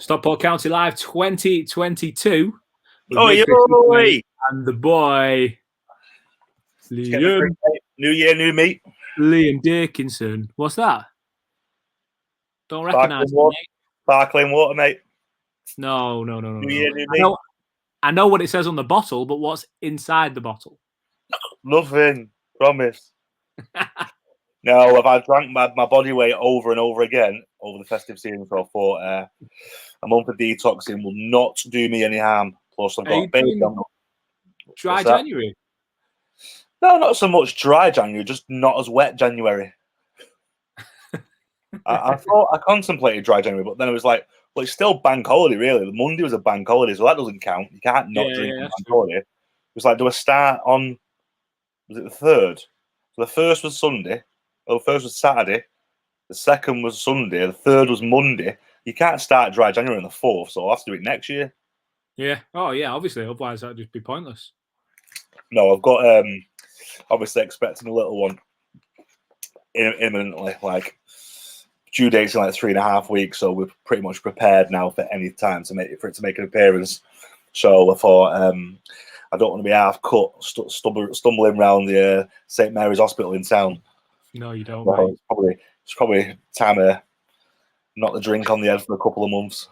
Stockport County Live 2022. Oi, oi. And the boy, Liam. New year, new me. Liam Dickinson. What's that? Don't recognise it, mate. Sparkling water, mate. No. New year, new me. I know what it says on the bottle, but what's inside the bottle? Nothing. Promise. No, I've drank my body weight over and over again over the festive season, so I thought a month of detoxing will not do me any harm. Plus, I've got baby. Dry January? No, not so much dry January, just not as wet January. I contemplated dry January, but then it was like, well, it's still bank holiday, really. The Monday was a bank holiday, so that doesn't count. You can't not drink on bank holiday. It was like, do I start on, was it the 3rd? So the first was Sunday. Oh, the first was Saturday. The second was Sunday. The third was Monday. You can't start dry January on the 4th, so I'll have to do it next year. Yeah. Oh, yeah, obviously. Otherwise, that'd just be pointless. No, I've got, obviously, expecting a little one imminently, like, due date's in like 3.5 weeks, so we're pretty much prepared now for any time to make an appearance. So I thought I don't want to be half cut, stumbling around the St Mary's Hospital in town. No, you don't. Well, it's probably time to knock the drink on the head for a couple of months.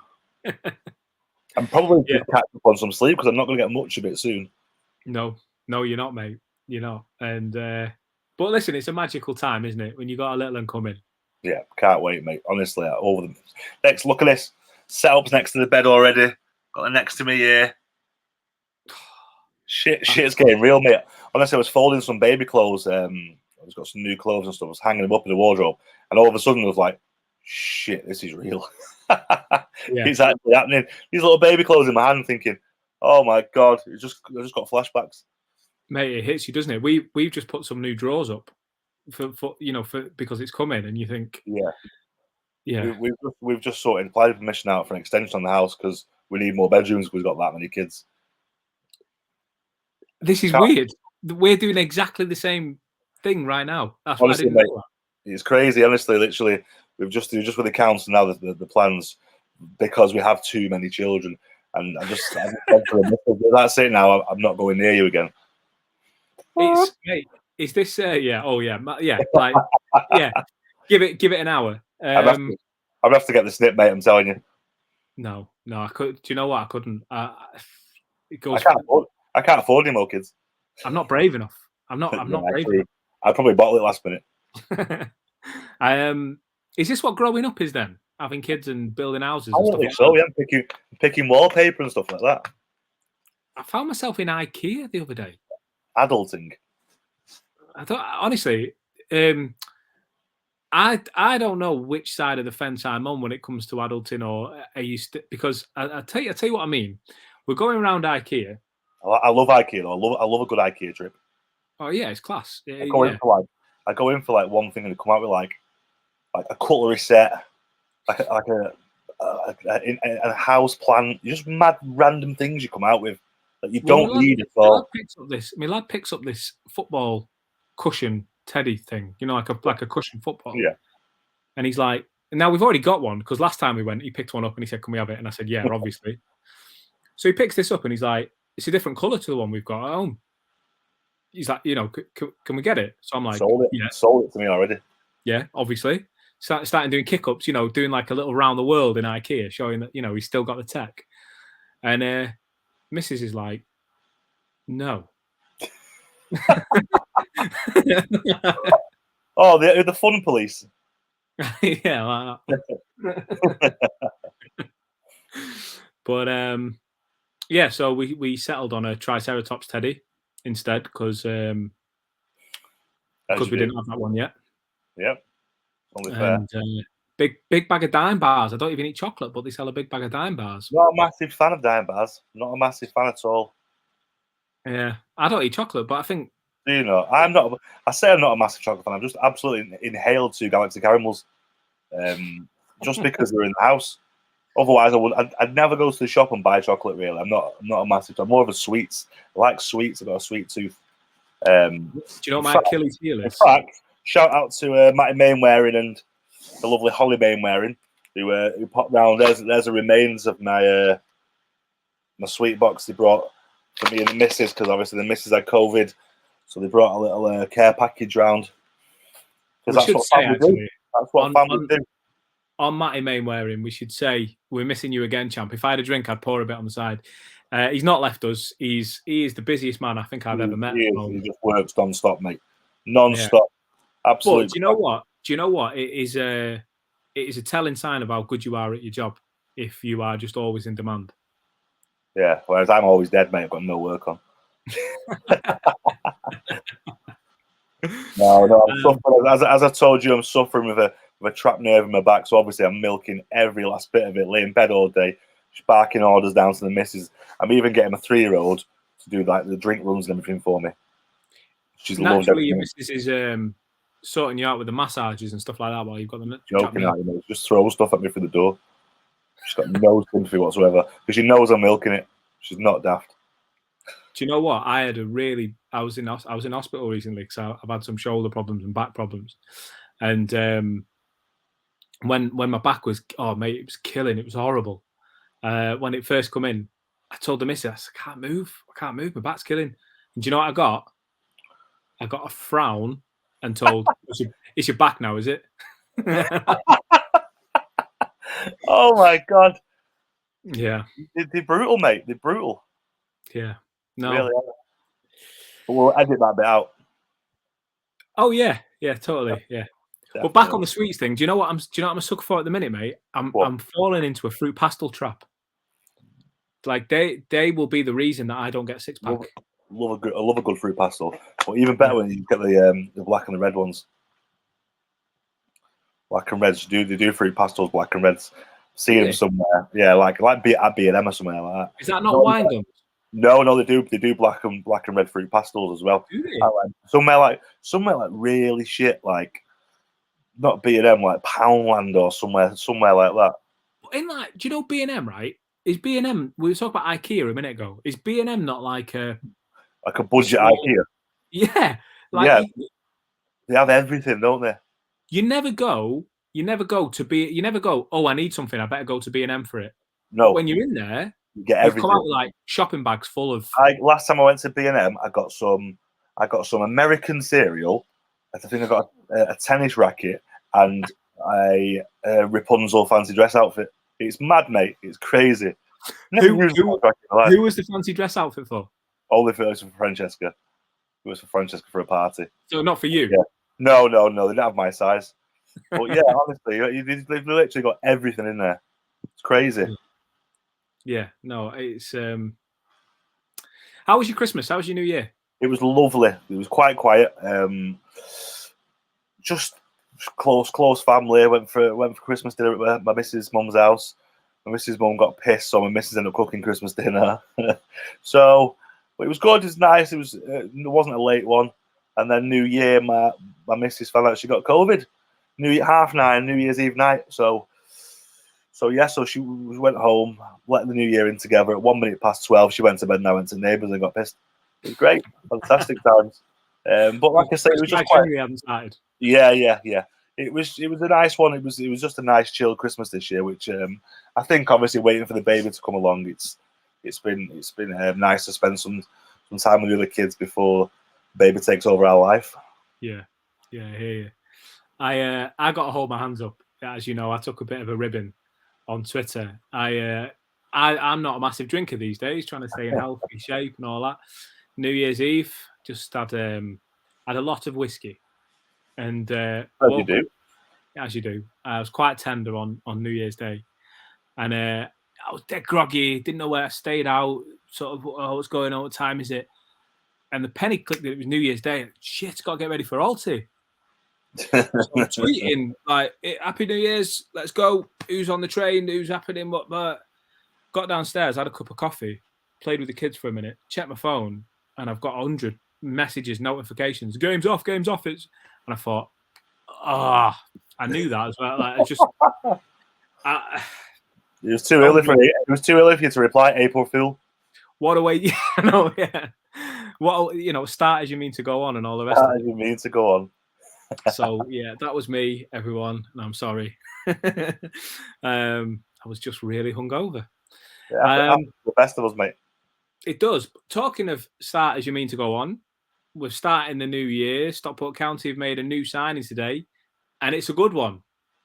I'm probably just catch up on some sleep because I'm not going to get much of it soon. No, you're not, mate. You're not. And but listen, it's a magical time, isn't it? When you got a little one coming. Yeah, can't wait, mate. Honestly, over the next look at this. Setup's next to the bed already. Got it next to me here. Shit's getting real, mate. Honestly, I was folding some baby clothes. I was got some new clothes and stuff. I was hanging them up in the wardrobe, and all of a sudden, I was like, "Shit, this is real." It's actually happening. These little baby clothes in my hand, thinking, "Oh my god!" I just got flashbacks. Mate, it hits you, doesn't it? We've just put some new drawers up. For because it's coming, and you think, we've just applied permission out for an extension on the house because we need more bedrooms because we've got that many kids. This is weird. We're doing exactly the same thing right now. Honestly, mate, it's crazy. Honestly, literally, we've just with the council now the plans because we have too many children, and that's it now. I'm not going near you again. It's mate. Is this? Like, Give it an hour. I'd have to get the snip, mate. I'm telling you. No, I could. Do you know what? I couldn't. It goes. I can't afford any more kids. I'm not brave enough. I'm not brave enough. I'd probably bottle it last minute. Is this what growing up is then? Having kids and building houses? I don't think so. Yeah, picking wallpaper and stuff like that. I found myself in IKEA the other day. Adulting. I thought, honestly, I don't know which side of the fence I'm on when it comes to adulting, or because I tell you what I mean. We're going around IKEA. I love IKEA though. I love a good IKEA trip. Oh yeah, it's class. I go in for one thing and come out with like a cutlery set, like a house plan. Just mad random things you come out with that you don't need at all. My lad picks up this football cushion teddy thing, like a cushion football. Yeah. And he's like, now we've already got one because last time we went, he picked one up and he said, "Can we have it?" And I said, "Yeah, obviously." So he picks this up and he's like, "It's a different colour to the one we've got at home." He's like, can we get it? So I'm like, sold it to me already. Yeah, obviously. Starting doing kick-ups, doing like a little round the world in IKEA, showing that, he's still got the tech. And Mrs. is like, no. Oh, the fun police. Yeah. But so we settled on a Triceratops teddy instead because we didn't have that one yet. Yep. Only fair. And big bag of Dime bars. I don't even eat chocolate, but they sell a big bag of Dime bars. Not a massive fan of Dime bars. Not a massive fan at all. Yeah, I don't eat chocolate, but I think. I'm not a massive chocolate fan. I'm just absolutely inhaled 2 Galaxy caramels, just because they're in the house. Otherwise, I'd never go to the shop and buy chocolate. Really, I'm not a massive. I'm more of a sweets. I like sweets. I've got a sweet tooth. Do you know what my Achilles heel is? In fact, shout out to Matty Mainwaring and the lovely Holly Mainwaring. who popped round. There's the remains of my my sweet box they brought for me and the missus, because obviously the missus had COVID, so they brought a little care package round. Because that's what family do. That's what family do. On Matty Mainwaring, we should say we're missing you again, champ. If I had a drink, I'd pour a bit on the side. He's not left us. He is the busiest man I think I've ever met. He just works non-stop, mate. Non-stop. Yeah. Absolutely. But do you know what? Do you know what? It is a telling sign of how good you are at your job if you are just always in demand. Yeah, whereas I'm always dead, mate. I've got no work on. No, I'm suffering. As I told you, I'm suffering with a trapped nerve in my back. So obviously, I'm milking every last bit of it. Lay in bed all day, just barking orders down to the missus. I'm even getting a 3-year-old to do like the drink runs and everything for me. She's naturally your missus is sorting you out with the massages and stuff like that while you've got them. Joking at you, just throw stuff at me through the door. She's got no sympathy whatsoever because she knows I'm milking it. She's not daft. Do you know what? I was in hospital recently because I've had some shoulder problems and back problems, and when my back was, oh mate, it was killing. It was horrible. When it first come in, I told the missus, I can't move. My back's killing. And do you know what I got? I got a frown and told, it's your back now, is it? Oh my God. Yeah. They're brutal, mate. They're brutal. Yeah. No. Really. But we'll edit that bit out. Oh yeah. Yeah, totally. Yeah. Definitely. But back on the sweets thing, do you know what I'm a sucker for at the minute, mate? I'm falling into a fruit pastel trap. Like they will be the reason that I don't get a 6-pack. I love a good fruit pastel. But even better when you get the black and the red ones. Black and reds, they do fruit pastels, black and reds. See them somewhere, yeah, like at B&M or somewhere like that. Is that not wine gums? No, they do black and red fruit pastels as well. Do they? Somewhere like really shit, like not B&M, like Poundland or somewhere like that. In like, do you know B&M, right? Is B&M? We were talking about IKEA a minute ago. Is B&M not like a budget IKEA? Yeah, like they have everything, don't they? You never go. Oh, I need something. I better go to B&M for it. No. But when you're in there, you get everything. Come out with like shopping bags full of. Last time I went to B&M, I got some American cereal. I think I got a tennis racket and a Rapunzel fancy dress outfit. It's mad, mate. It's crazy. Who was the fancy dress outfit for? Only for Francesca. It was for Francesca for a party. So not for you? Yeah. No. They didn't have my size. But yeah, honestly, they've literally got everything in there. It's crazy. Yeah. No, it's. How was your Christmas? How was your New Year? It was lovely. It was quite quiet. Just close family. I went for Christmas dinner at my missus' mum's house. My missus' mum got pissed, so my missus ended up cooking Christmas dinner. So, but it was good. It was nice. It wasn't a late one. And then New Year, my missus found out she got COVID. New Year, 9:30, New Year's Eve night. So she went home, let the New Year in together. At 12:01, she went to bed and I went to neighbours and got pissed. It was great, fantastic times. But like I say, it was just quite. Yeah. It was a nice one. It was just a nice chill Christmas this year, which I think obviously waiting for the baby to come along, it's been nice to spend some time with the other kids before baby takes over our life. Yeah, I hear you. I got to hold my hands up. As you know, I took a bit of a ribbon on Twitter. I'm not a massive drinker these days, trying to stay in healthy shape and all that. New Year's Eve, just had a lot of whiskey, and as you do. I was quite tender on New Year's Day, and I was dead groggy. Didn't know where I stayed out. Sort of, what's going on? What time is it? And the penny clicked that it was New Year's Day. Shit, got to get ready for Alti. So I'm tweeting like, "Happy New Year's, let's go. Who's on the train? Who's happening? What?" Got downstairs, had a cup of coffee, played with the kids for a minute, checked my phone, and I've got 100 messages, notifications. Game's off. And I thought, I knew that as well. Like, it was too early for you. It was too early for you to reply, April Fool. What a way! Yeah. What start as you mean to go on and all the rest. Start as you mean to go on. So yeah, that was me, everyone, and I'm sorry. I was just really hungover. Yeah, the best of us, mate. It does. Talking of starters, you mean to go on? We're starting the new year. Stockport County have made a new signing today, and it's a good one.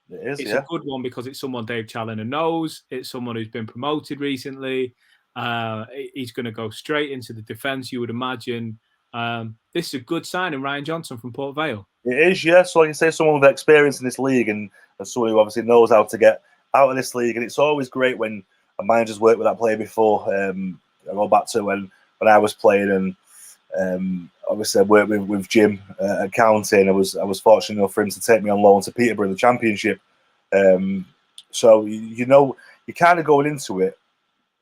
It is, It's a good one because it's someone Dave Challinor knows. It's someone who's been promoted recently. He's going to go straight into the defence, you would imagine. This is a good signing, Ryan Johnson from Port Vale. It is, yeah. So like you say, someone with experience in this league and someone who obviously knows how to get out of this league. And it's always great when a manager's worked with that player before. I go back to when I was playing, and obviously I worked with Jim at County, and I was fortunate enough for him to take me on loan to Peterborough in the Championship. So you know, you're kind of going into it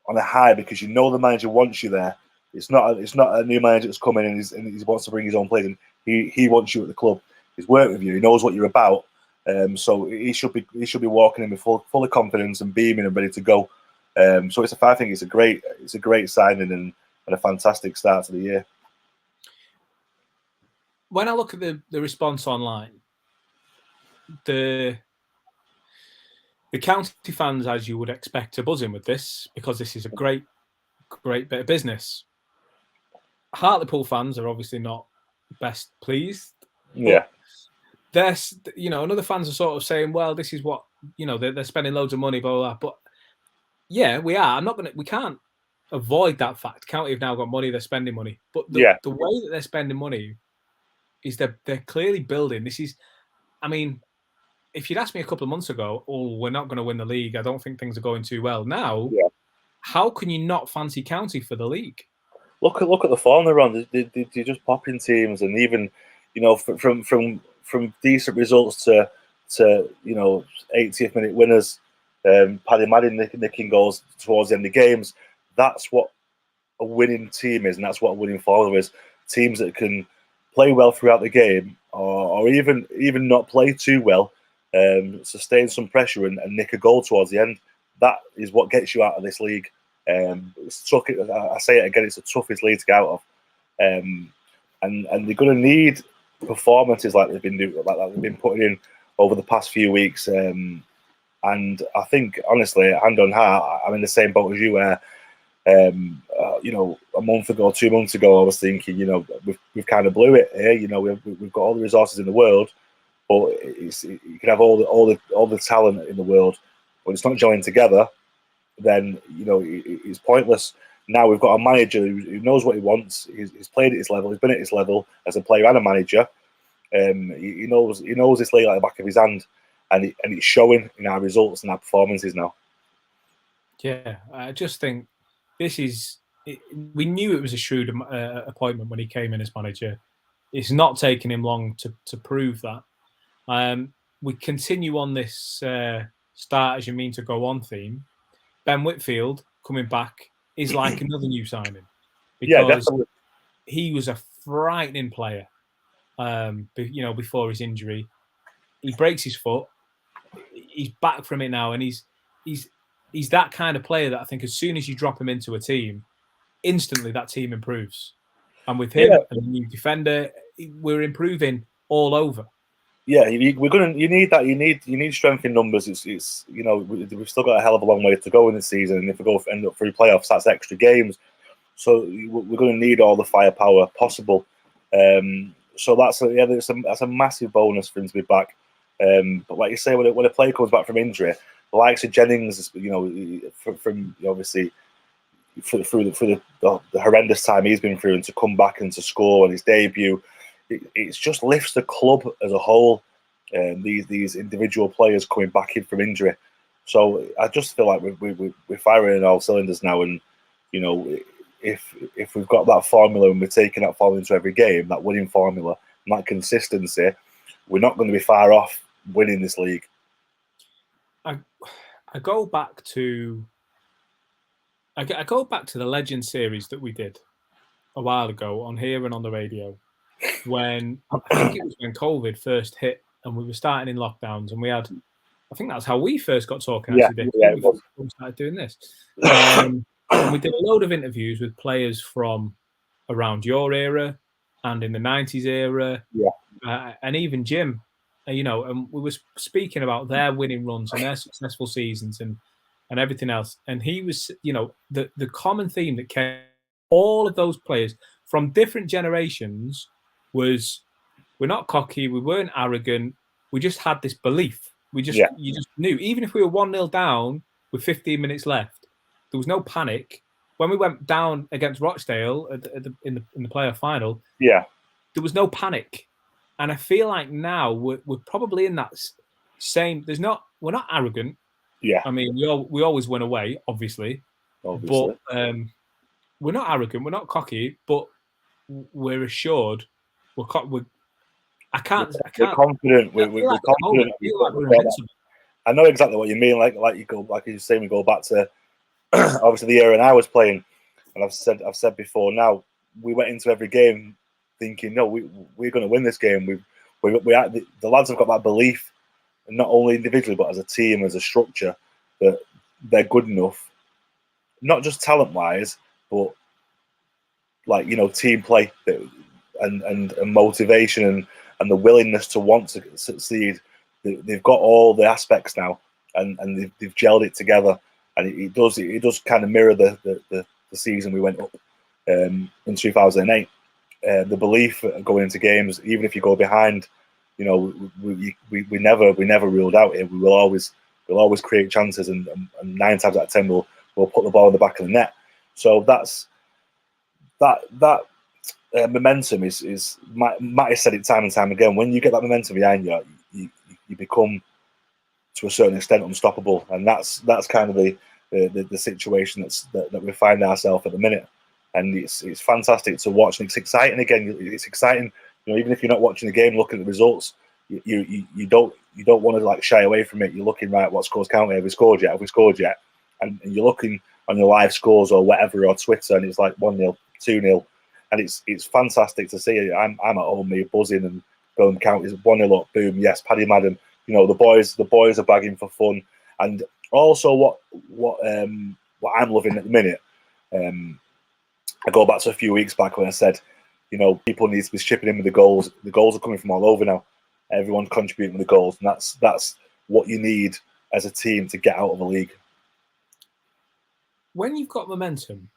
on a high because you know the manager wants you there. It's not a new manager that's come in and he wants to bring his own players. And he wants you at the club. He's worked with you. He knows what you're about. So he should be walking in with full of confidence and beaming and ready to go. So I think it's a great signing and a fantastic start to the year. When I look at the response online, the County fans, as you would expect, are buzzing with this because this is a great bit of business. Hartlepool fans are obviously not best pleased. Yeah. There's, and other fans are sort of saying, well, this is what, they're spending loads of money, blah, blah, blah. But yeah, we are. We can't avoid that fact. County have now got money, they're spending money. But the way that they're spending money is they're clearly building. This is, if you'd asked me a couple of months ago, we're not going to win the league, I don't think things are going too well. Now, how can you not fancy County for the league? Look at the form they're on. They're just popping teams, and even from decent results to 80th minute winners, Paddy Madden nicking goals towards the end of games. That's what a winning team is, and that's what a winning formula is. Teams that can play well throughout the game, or even not play too well, sustain some pressure and nick a goal towards the end. That is what gets you out of this league. It's tough. I say it again. It's the toughest league to get out of, and they're going to need performances like they've been putting in over the past few weeks. And I think, honestly, hand on heart, I'm in the same boat as you. Where a month ago, 2 months ago, I was thinking, we've kind of blew it here. We've got all the resources in the world, but you can have all the talent in the world, but it's not joined together. Then it's pointless. Now we've got a manager who knows what he wants. He's played at his level. He's been at his level as a player and a manager. He knows this league like the back of his hand, and it's showing in our results and our performances now. Yeah, I just think this is. We knew it was a shrewd appointment when he came in as manager. It's not taken him long to prove that. We continue on this start as you mean to go on theme. Ben Whitfield coming back is like another new signing because he was a frightening player. Before his injury, he breaks his foot. He's back from it now, and he's that kind of player that I think as soon as you drop him into a team, instantly that team improves. And with him and the new defender, we're improving all over. Yeah, you need that. You need strength in numbers. We've still got a hell of a long way to go in this season, and if we end up through playoffs, that's extra games. So we're going to need all the firepower possible. So that's a massive bonus for him to be back. But like you say, when a player comes back from injury, the likes of Jennings, from obviously through the horrendous time he's been through, and to come back and to score on his debut. It just lifts the club as a whole. These individual players coming back in from injury, so I just feel like we're firing in all cylinders now. And if we've got that formula and we're taking that formula into every game, that winning formula and that consistency, we're not going to be far off winning this league. I go back to the Legend series that we did a while ago on here and on the radio. When I think it was when COVID first hit and we were starting in lockdowns, and I think that's how we first got talking. We started doing this. And we did a load of interviews with players from around your era and in the 90s era, and even Jim. and we were speaking about their winning runs and their successful seasons and everything else. And he was, the common theme that came all of those players from different generations was, we're not cocky, we weren't arrogant, we just had this belief. You just knew, even if we were 1-0 down with 15 minutes left, there was no panic. When we went down against Rochdale in the playoff final, there was no panic. And I feel like now we're probably in that same. We're not arrogant. Yeah. I mean, we always win away, obviously. But we're not arrogant. We're not cocky. But we're assured. We're confident. We're confident. I know exactly what you mean. Like you're saying, we go back to obviously the era I was playing, and I've said before. Now we went into every game thinking, no, we're going to win this game. The lads have got that belief, not only individually but as a team, as a structure, that they're good enough, not just talent wise, but like team play and motivation and the willingness to want to succeed. They've got all the aspects now, and they've gelled it together, and it does kind of mirror the season we went up in 2008. The belief going into games, even if you go behind, we never ruled out it. We'll always create chances, and 9 times out of 10 we'll put the ball in the back of the net. So that momentum is Matt has said it time and time again. When you get that momentum behind you, you become to a certain extent unstoppable, and that's kind of the situation that we find ourselves at the minute. And it's fantastic to watch, and it's exciting. Again, it's exciting. Even if you're not watching the game, looking at the results, you don't want to like shy away from it. You're looking, right, what scores count? Have we scored yet? And you're looking on your live scores or whatever, or Twitter, and it's like 1-0, 2-0, and it's fantastic to see. I'm at home, me buzzing and going count. Is 1-0 up, boom, yes, Paddy Madden. The boys are bagging for fun, and also what I'm loving at the minute. I go back to a few weeks back when I said, people need to be chipping in with the goals. The goals are coming from all over now. Everyone's contributing with the goals, and that's what you need as a team to get out of a league. When you've got momentum,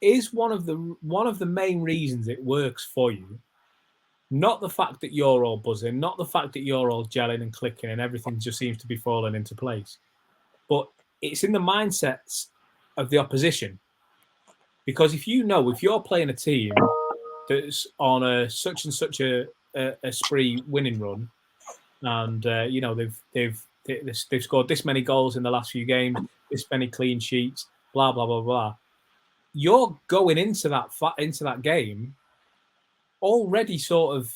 is one of the main reasons it works for you, not the fact that you're all buzzing, not the fact that you're all gelling and clicking and everything just seems to be falling into place, but it's in the mindsets of the opposition. Because if you're playing a team that's on a such and such a spree winning run, and they've scored this many goals in the last few games, this many clean sheets, blah blah blah blah, you're going into that game already sort of,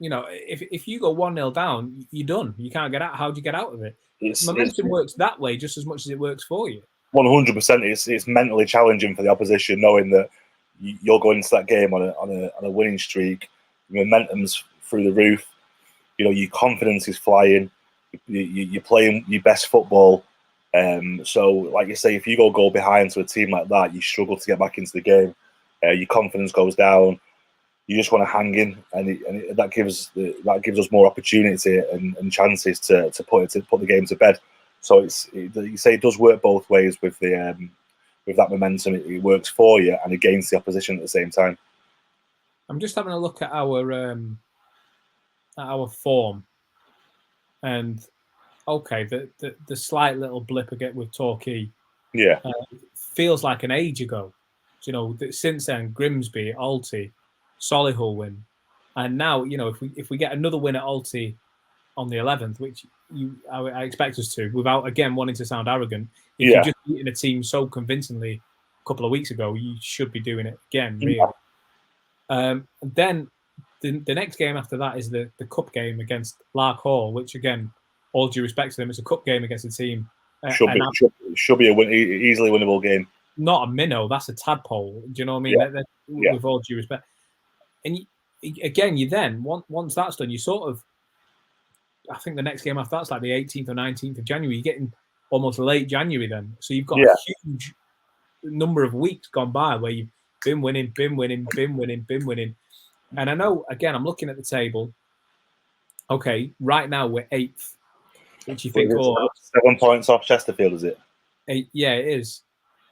if you go 1-0 down, you're done. You can't get out. How do you get out of it? Momentum works that way just as much as it works for you. 100%. It's mentally challenging for the opposition, knowing that you're going into that game on a winning streak. Momentum's through the roof. Your confidence is flying. You're playing your best football. So, like you say, if you go behind to a team like that, you struggle to get back into the game. Your confidence goes down. You just want to hang in, and that gives us more opportunity and chances to put the game to bed. So you say it does work both ways with that momentum. It works for you and against the opposition at the same time. I'm just having a look at our form, and okay, the slight little blip again with Torquay, feels like an age ago. Since then, Grimsby, Alty, Solihull win, and now if we get another win at Alty on the 11th, which I expect us to, without again wanting to sound arrogant, if you're just beating a team so convincingly a couple of weeks ago, you should be doing it again, really. Then the next game after that is the cup game against Lark Hall, which again, all due respect to them, it's a cup game against a team. Should be easily winnable game. Not a minnow, that's a tadpole. Do you know what I mean? With all due respect. And you then, once that's done, you sort of, I think the next game after that's like the 18th or 19th of January. You're getting almost late January then. So you've got a huge number of weeks gone by where you've been winning. And I know, again, I'm looking at the table. Okay, right now we're 8th, which you think, oh, 7 points off Chesterfield, is it? 8, yeah, it is.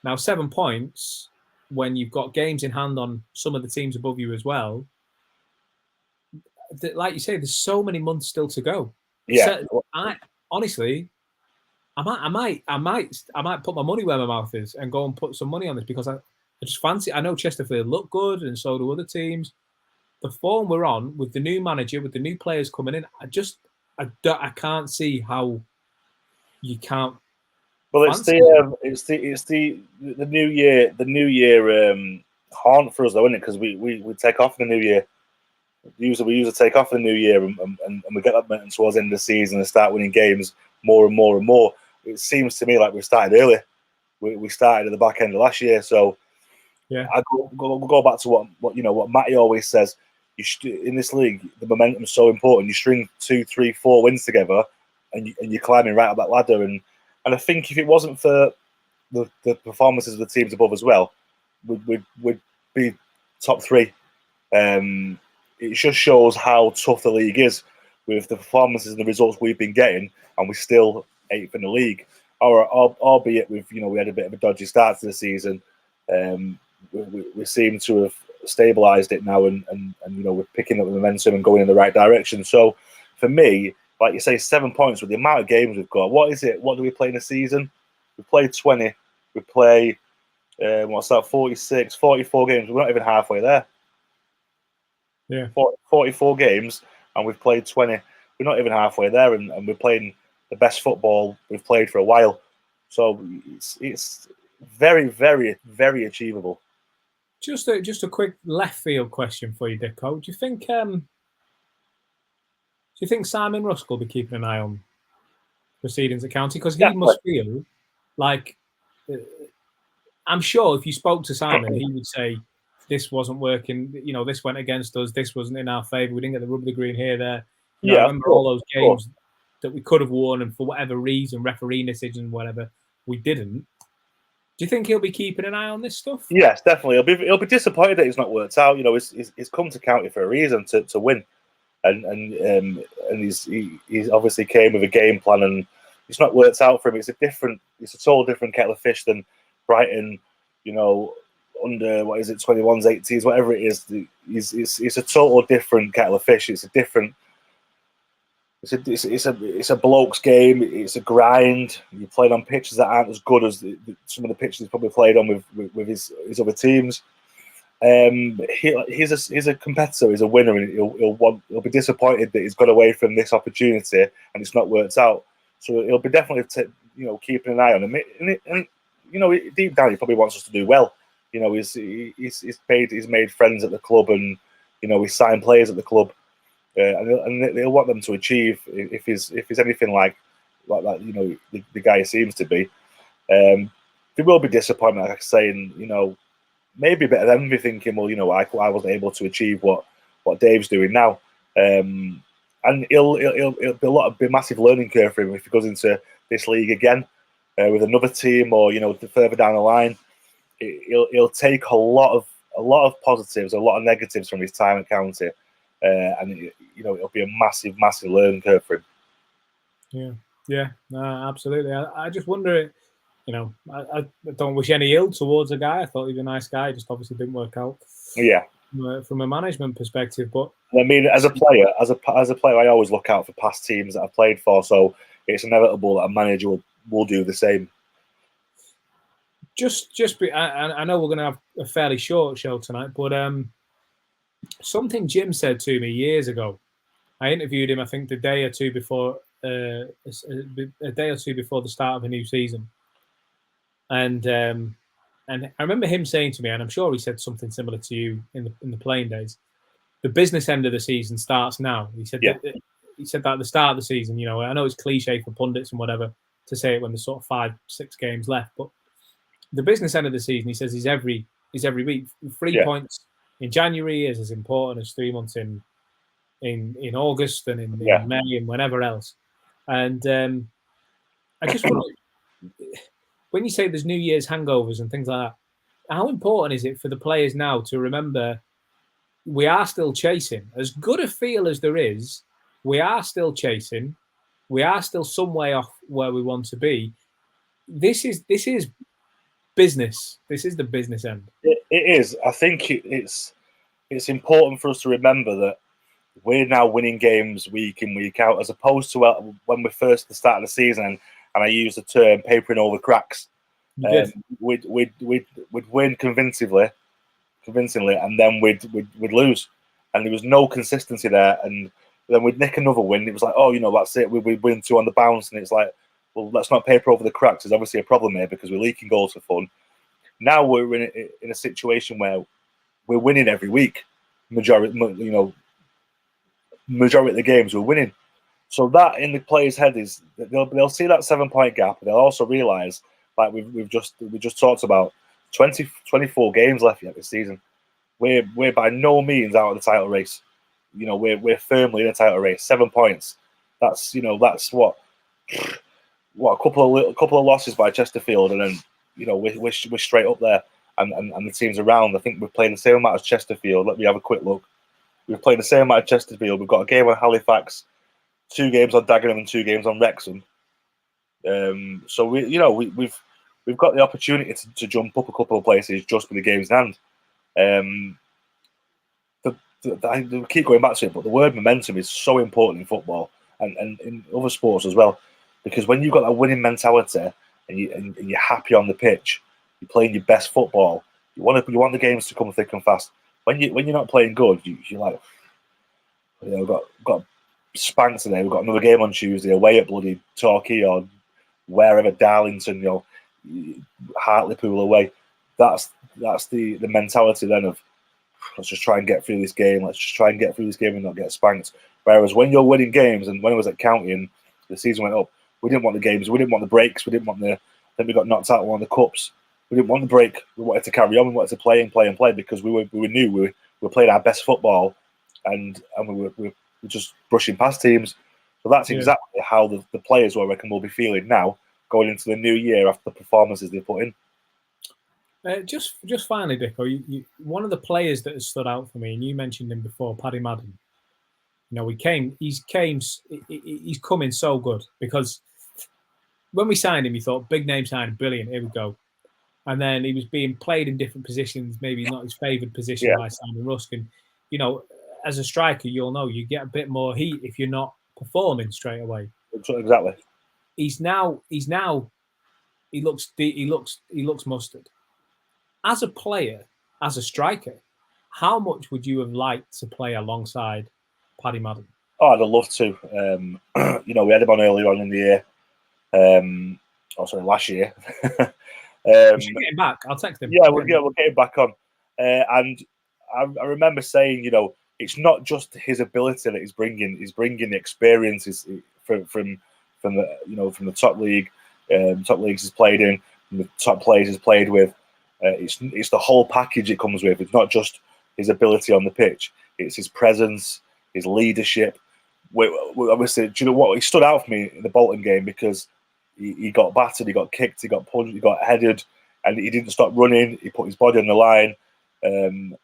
Now 7 points when you've got games in hand on some of the teams above you as well. Like you say, there's so many months still to go. Yeah. So honestly, I might put my money where my mouth is and go and put some money on this because I just fancy. I know Chesterfield look good, and so do other teams. The form we're on with the new manager, with the new players coming in, I can't see how you can't. Well, it's the new year haunt for us, though, isn't it? Because we take off in the new year. We usually take off in the new year, and we get that momentum towards the end of the season and start winning games more and more and more. It seems to me like we started early. We started at the back end of last year, so yeah. I go back to what Matty always says. In this league, the momentum is so important. You string 2, 3, 4 wins together, and you're climbing right up that ladder. And I think if it wasn't for the performances of the teams above as well, we'd be top 3. It just shows how tough the league is with the performances and the results we've been getting, and we're still 8th in the league. Albeit we had a bit of a dodgy start to the season. We seem to have stabilised it now, and we're picking up the momentum and going in the right direction. So for me, like you say, 7 points with the amount of games we've got. What is it? What do we play in a season? We play 20. We play 46, 44 games. We're not even halfway there. Yeah, 44 games, and we've played 20. We're not even halfway there, and we're playing the best football we've played for a while. So it's very, very, very achievable. Just a quick left field question for you, Dicko. Do you think Simon Rusk will be keeping an eye on proceedings at County? Because he must feel like, I'm sure if you spoke to Simon, he would say this wasn't working. This went against us. This wasn't in our favour. We didn't get the rub of the green here, there. I remember all those games that we could have won, and for whatever reason, referee decision, whatever, we didn't. Do you think he'll be keeping an eye on this stuff? Yes, definitely. He'll be disappointed that it's not worked out. He's come to County for a reason, to win, and he's obviously came with a game plan, and it's not worked out for him. It's a total different kettle of fish than Brighton. Under 21s, 18s, whatever it is. It's a total different kettle of fish. It's a different. It's a bloke's game. It's a grind. You played on pitches that aren't as good as some of the pitches he's probably played on with his other teams. He's a competitor. He's a winner, and he'll be disappointed that he's got away from this opportunity and it's not worked out. So he'll be definitely keeping an eye on him. And deep down he probably wants us to do well. He's made friends at the club, and he's signed players at the club. And they'll want them to achieve if he's anything like that, the guy he seems to be. They will be disappointed, like I say, and maybe a bit of envy, thinking, well, I wasn't able to achieve what Dave's doing now. And it'll be a massive learning curve for him if he goes into this league again with another team, or further down the line. He'll take a lot of positives, a lot of negatives from his time at County. And it'll be a massive, massive learning curve for him. Yeah, no, absolutely. I just wonder, I don't wish any ill towards a guy. I thought he was a nice guy. Just obviously didn't work out. Yeah. From a management perspective, but I mean, as a player, I always look out for past teams that I've played for. So it's inevitable that a manager will do the same. I know we're going to have a fairly short show tonight, but something Jim said to me years ago. I interviewed him, I think, a day or two before the start of a new season, and I remember him saying to me, and I'm sure he said something similar to you in the playing days. The business end of the season starts now. He said he said that at the start of the season. I know it's cliche for pundits and whatever to say it when there's sort of 5-6 games left, but the business end of the season, he says, is every week. 3 points in January is as important as 3 months in August and in May and whenever else. And I just wonder, when you say there's New Year's hangovers and things like that, how important is it for the players now to remember we are still chasing? As good a feel as there is, We are still chasing. We are still some way off where we want to be. This is business. This is the business end. It is. I think it's important for us to remember that we're now winning games week in, week out, as opposed to when we first at the start of the season, and I use the term papering over cracks. We'd win convincingly, and then we'd lose, and there was no consistency there. And then we'd nick another win. It was like, oh, that's it. We win 2 on the bounce, and it's like, well, let's not paper over the cracks. There's obviously a problem here because we're leaking goals for fun. Now we're in a situation where we're winning every week. Majority of the games we're winning. So that in the players' head is they'll see that 7-point gap. They'll also realise, like we just talked about, 24 games left yet this season. We're by no means out of the title race. We're firmly in the title race. 7 points. That's what a couple of losses by Chesterfield, and then we're straight up there. And the teams around, I think we're playing the same amount as Chesterfield. Let me have a quick look. We've played the same amount of Chesterfield. We've got a game on Halifax, 2 games on Dagenham, and 2 games on Wrexham. So we've got the opportunity to jump up a couple of places just with the games in hand. I keep going back to it, but the word momentum is so important in football and in other sports as well, because when you've got that winning mentality and you're happy on the pitch, you're playing your best football. You want the games to come thick and fast. When you're not playing good, you're like, we've got spanked today. We've got another game on Tuesday away at bloody Torquay or wherever, Darlington, Hartlepool away. That's the mentality then of, let's just try and get through this game. Let's just try and get through this game and not get spanked. Whereas when you're winning games, and when I was at County and the season went up, we didn't want the games. We didn't want the breaks. We didn't want then we got knocked out of one of the cups. We didn't want the break. We wanted to carry on. We wanted to play and play and play because we knew we were playing our best football, and we were just brushing past teams. So that's exactly how the players, I reckon, will be feeling now going into the new year after the performances they put in. Just finally, Dicko, one of the players that has stood out for me, and you mentioned him before, Paddy Madden. He's coming so good, because when we signed him, you thought big name signing, brilliant, here we go. And then he was being played in different positions, maybe not his favoured position by Simon Rusk. And, as a striker, you'll know you get a bit more heat if you're not performing straight away. Exactly. He looks mustard. As a player, as a striker, how much would you have liked to play alongside Paddy Madden? Oh, I'd have loved to. We had him on earlier on in the year. Last year. We should get him back. I'll text him. We'll get him back on. And I remember saying, it's not just his ability that he's bringing. He's bringing the experiences from the top league, top leagues he's played in, from the top players he's played with. It's the whole package it comes with. It's not just his ability on the pitch. It's his presence, his leadership. Obviously, do you know what? He stood out for me in the Bolton game because he got battered, he got kicked, he got punched, he got headed, and he didn't stop running. He put his body on the line, and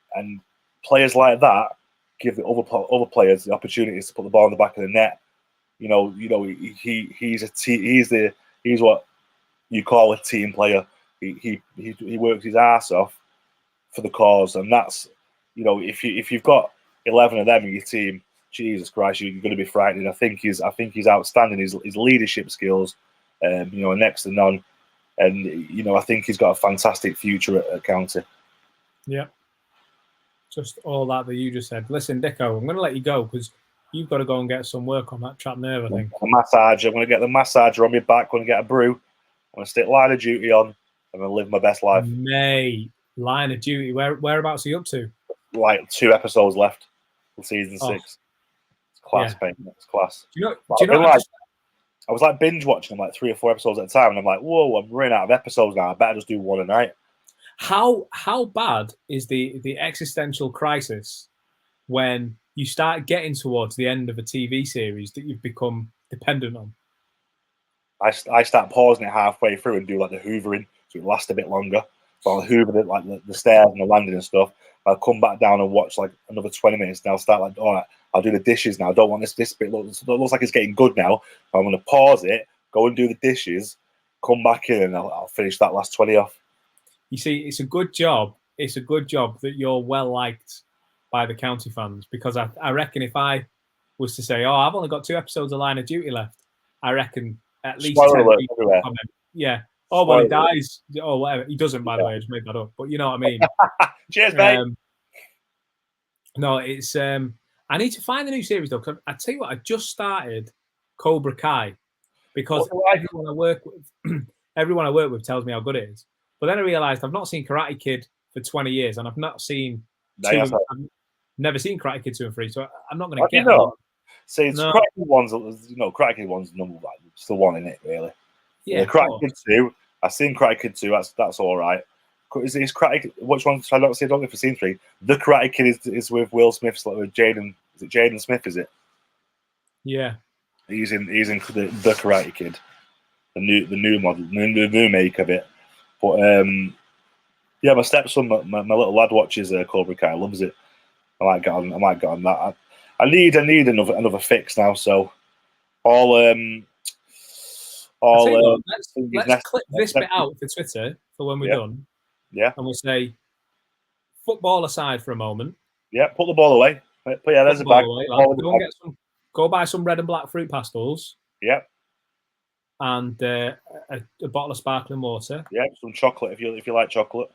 players like that give the other players the opportunities to put the ball in the back of the net. He's what you call a team player. He works his ass off for the cause, and that's if you've got 11 of them in your team, Jesus Christ, you're going to be frightened. I think he's outstanding. His leadership skills, are next to none, and I think he's got a fantastic future at County. Yeah, just all that you just said. Listen, Dicko, I'm going to let you go because you've got to go and get some work on that trapped nerve. I think a massage. I'm going to get the massager on my back. I'm going to get a brew. I'm going to stick line of duty on. I'm going to live my best life. Mate, line of duty. Whereabouts are you up to? Like 2 episodes left for season 6. It's class, mate. It's class. I was like binge watching them like 3 or 4 episodes at a time, and I'm like, whoa, I'm running out of episodes now. I better just do one a night. How bad is the existential crisis when you start getting towards the end of a TV series that you've become dependent on? I start pausing it halfway through and do like the hoovering so it lasts a bit longer. So I'll hoover the stairs and the landing and stuff. I'll come back down and watch like another 20 minutes. And I'll start like, all right, I'll do the dishes now. I don't want this bit. Looks like it's getting good now. I'm going to pause it, go and do the dishes, come back in, and I'll finish that last 20 off. You see, it's a good job. It's a good job that you're well liked by the county fans, because I reckon if I was to say, oh, I've only got 2 episodes of Line of Duty left, I reckon at least 10 people comment. Yeah. Oh, well, he dies. Oh, whatever. He doesn't, by the way. I just made that up. But you know what I mean. Cheers, mate. No, it's. I need to find the new series, though. Cause I tell you what, I just started Cobra Kai because everyone I work with tells me how good it is. But then I realised I've not seen Karate Kid for 20 years, and I've not seen I've never seen Karate Kid 2 and 3, so I'm not going to get them. See, it's Karate Kid 1's, Karate Kid 1's number one. It's the one in it, really. Yeah, Karate Kid 2. I've seen Karate Kid 2. That's all right. Is Karate? Which one? I don't know if I've seen 3. The Karate Kid is with Will Smith, with Jaden. Is it Jaden Smith? Is it? Yeah. He's in the Karate Kid, the new model, the new make of it. But yeah, my stepson, my little lad watches Cobra Kai, loves it. I might get on that. I need another fix now. So let's clip this bit out for Twitter for when we're done. Yeah. And we'll say, football aside for a moment. Yeah, put the ball away. But yeah, there's a bag. Go buy some red and black fruit pastels. Yeah. And a bottle of sparkling water. Yeah, some chocolate if you like chocolate.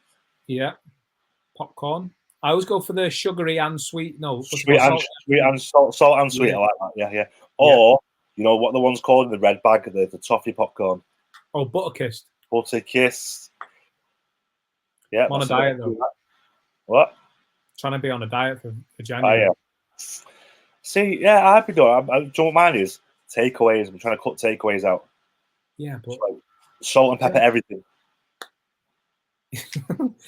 Yeah. Popcorn. I always go for the sugary and sweet. No, sweet and salt and sweet. Yeah. I like that. Yeah. Or you know what the one's called in the red bag, the toffee popcorn. Oh, Butterkist. Butterkist. Yeah. I'm on a diet though. What? Trying to be on a diet for January. Oh, yeah. See, yeah, I'd be doing. Do you know what mine is? Takeaways. I'm trying to cut takeaways out. Yeah, but salt and pepper, everything.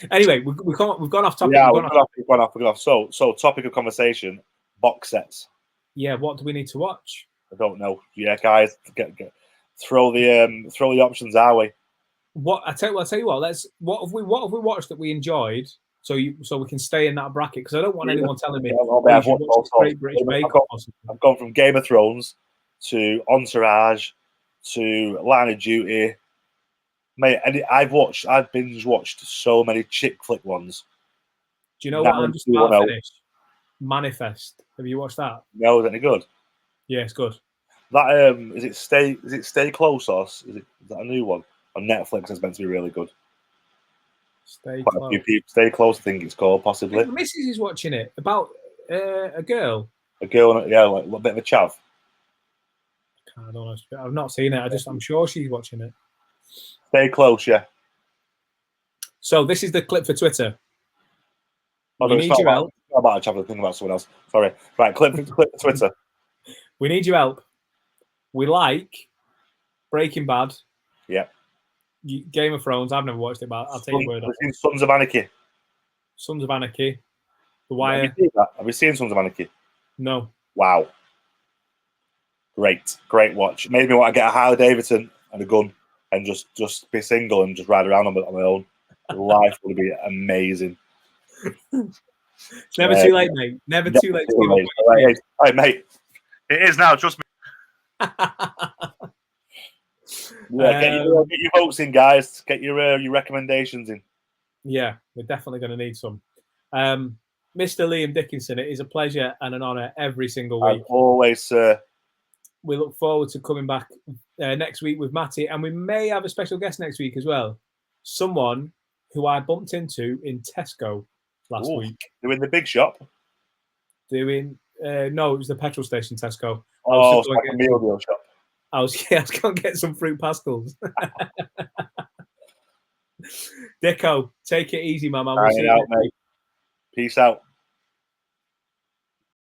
Anyway, we've gone off topic. Yeah, we've gone off. So topic of conversation: box sets. Yeah, what do we need to watch? I don't know. Yeah, guys, throw the options our way. I tell you what. What have we watched that we enjoyed? So we can stay in that bracket, because I don't want anyone telling me. Great British Bake Off. I've gone from Game of Thrones to Entourage to Line of Duty. Mate, I've binge watched so many chick flick ones. Do you know what I'm just about to finish? Manifest. Have you watched that? No, is it any good? Yeah, it's good. That is it Stay Close, or is that a new one on Netflix? It's meant to be really good. Stay Close. Stay Close, I think it's called, possibly. The missus is watching it about a girl. Yeah, like a bit of a chav. I don't know. I've not seen it. I'm sure she's watching it. Stay Close, yeah. So this is the clip for Twitter. Oh, we need your help. It's not about a chav, think about someone else. Sorry. Right, clip for Twitter. We need your help. We like Breaking Bad. Yeah. Game of Thrones. I've never watched it, but I'll take your word on it. Sons of Anarchy. Sons of Anarchy. The Wire. Have you seen Sons of Anarchy? No. Wow. Great watch. Made me want to get a Harley Davidson and a gun and just be single and just ride around on my own. Life would be amazing. It's never too late, mate. Never too late. Hey, mate. It is now. Trust me. Get your votes in, guys. Get your recommendations in. Yeah, we're definitely going to need some. Mr. Liam Dickinson, it is a pleasure and an honour every single week. As always, sir. We look forward to coming back next week with Matty, and we may have a special guest next week as well. Someone who I bumped into in Tesco last week. Doing the big shop? No, it was the petrol station Tesco. Oh, it's like a meal deal shop. I was going to get some fruit pastels. Dicko, take it easy, my man. We'll see you out, mate. Peace out.